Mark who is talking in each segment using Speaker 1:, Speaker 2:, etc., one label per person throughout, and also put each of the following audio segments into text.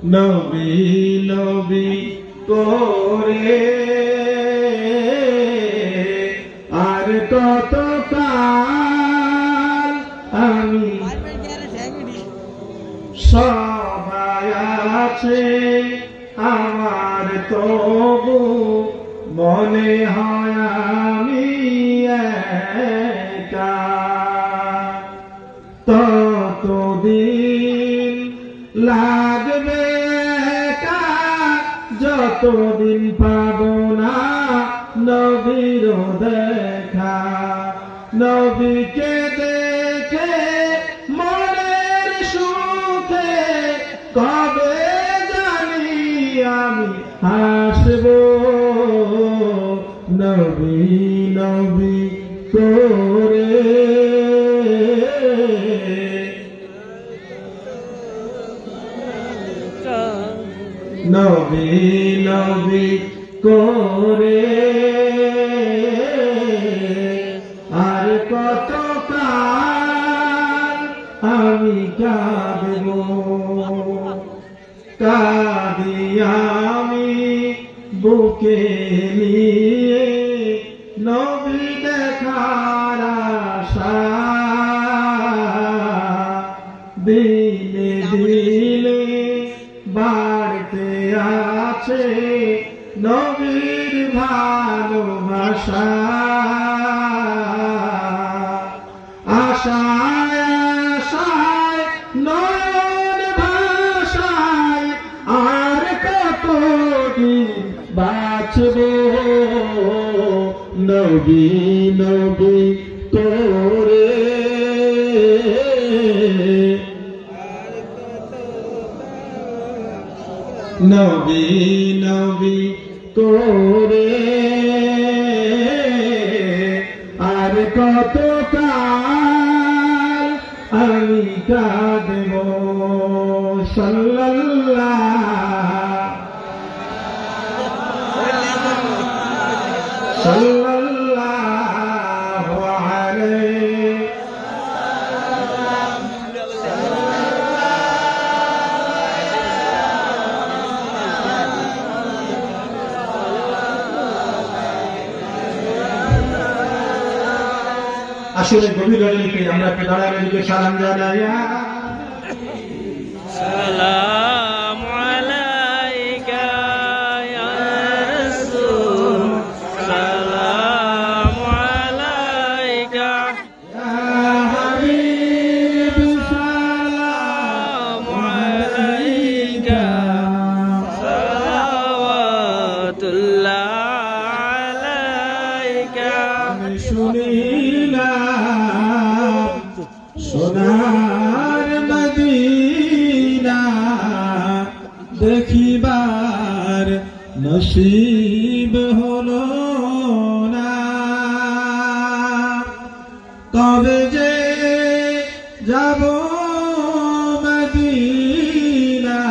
Speaker 1: নবী নবী করে আর কত কাল আমি সবাই আছে আমার তবু মনে হয় আমি একা ততদিন লাগবে যতদিন পাব না নবীর দেখা নবীকে দেখে মনের সুখে কবে জানি আমি হাসব নবী নবী করে নবী নবী করে আর কত কাল আমি কাঁদব কাঁদি আমি বুকে নিয়ে নবী দেখার আশা দিনে দিনে বাড়তে আছে নবীর ভালোবাসা আশায় আশায় নয়ন ভাষায় আর কতদিন বাঁচব নবী নবী করে নবী নবী করে আর কত কাল আমি কাঁদব সাল্লাল্লাহু আলাইহি আসলে গভীর লিখে আমরা দাঁড়ানোর দিকে সালাম জানাই
Speaker 2: সালামু আলাইকা ইয়া রাসূল সালামু আলাইকা
Speaker 1: ইয়া হাবিব সালামু আলাইকা
Speaker 2: সালাওয়াতুল্লাহ আলাইকা
Speaker 1: শুনিলাম সোনার মদিনা দেখিবার নসিব হলো না তবে যে যাব মদিনা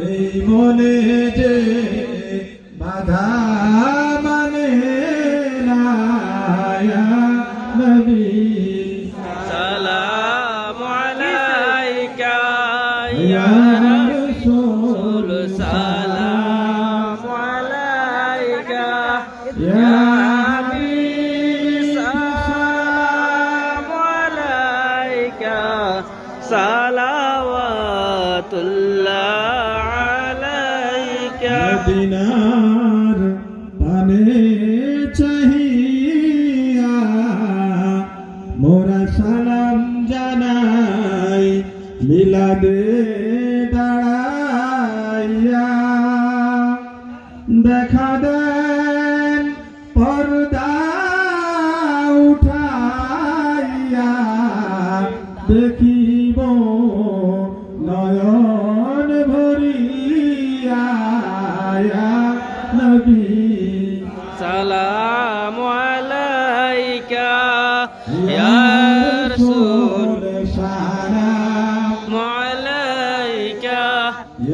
Speaker 1: এই মনে যে বাধা মানে না ইয়া নবী
Speaker 2: সালামু আলাইকা
Speaker 1: ইয়া
Speaker 2: ইয়া
Speaker 1: রাসূল
Speaker 2: সালামু আলাইকা
Speaker 1: ইয়া
Speaker 2: হাবিব সালামু আলাইকা সালাওয়াতুল্লাহ আলাইকা
Speaker 1: মদিনার পানে চাহিয়া মোরা সালাম জানাই মিলাদে দাঁড়াইয়া দেখা দেন পর্দা উঠাইয়া দেখিব নয়ন ভরিয়া ইয়া নবী
Speaker 2: সালামু আলাইকা ইয়া রাসূল সালামু আলাইকা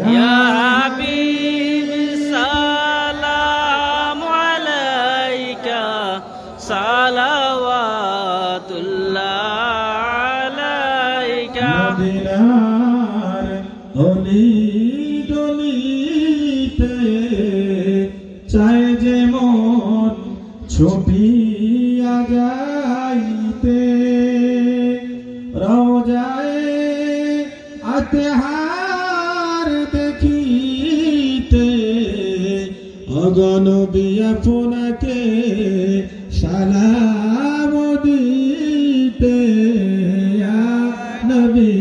Speaker 2: ইয়া হাবিব সালামু আলাইকা সালাওয়াতুল্লাহ আলাইকা
Speaker 1: মদিনার অলি
Speaker 3: অগনবী আপনাকে সালাম দিতে ইয়া নবী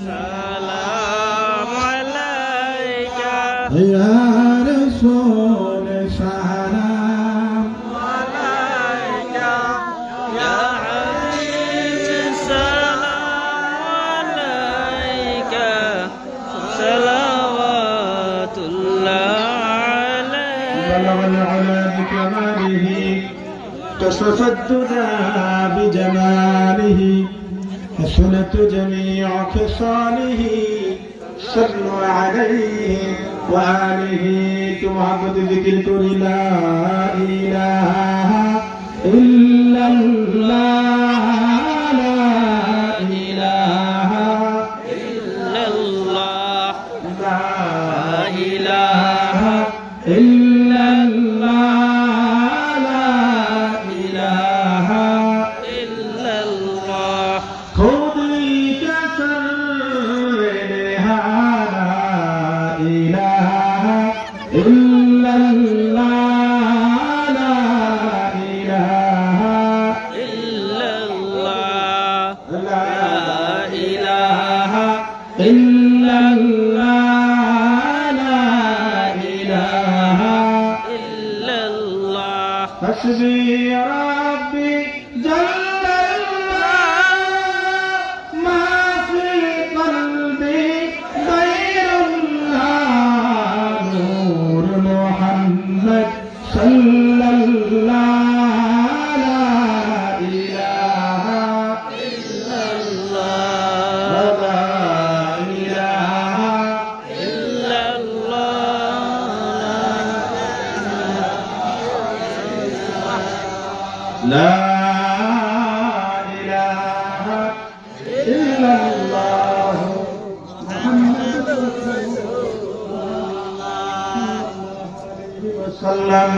Speaker 2: সালাম আলাইকা
Speaker 3: ইয়া রাসূল সালাম
Speaker 2: আলাইকা ইয়া হাবিব সালাম আলাইকা সালাওয়াতুল্লাহ
Speaker 3: بلغ العلا بكماله كشف الدنا بجماله حسنت جميع خصاله صلوا عليه وآله تعبد ذكرك لا إله إلا الله لا إله
Speaker 2: إلا الله
Speaker 3: لا
Speaker 2: إله
Speaker 3: إلا الله لا إله
Speaker 2: إلا الله
Speaker 3: خذ لي كسرها لا إله إلا الله لا إله
Speaker 2: إلا الله
Speaker 3: لا
Speaker 2: إله
Speaker 3: إلا الله لا إله
Speaker 2: إلا الله
Speaker 3: حسبي ربي جل الله ما في قلبي غير الله نور محمد صلى الله لا إله
Speaker 2: إلا الله
Speaker 3: لا إله
Speaker 2: إلا الله
Speaker 3: لا إله إلا الله محمد رسول الله صلى الله عليه وسلم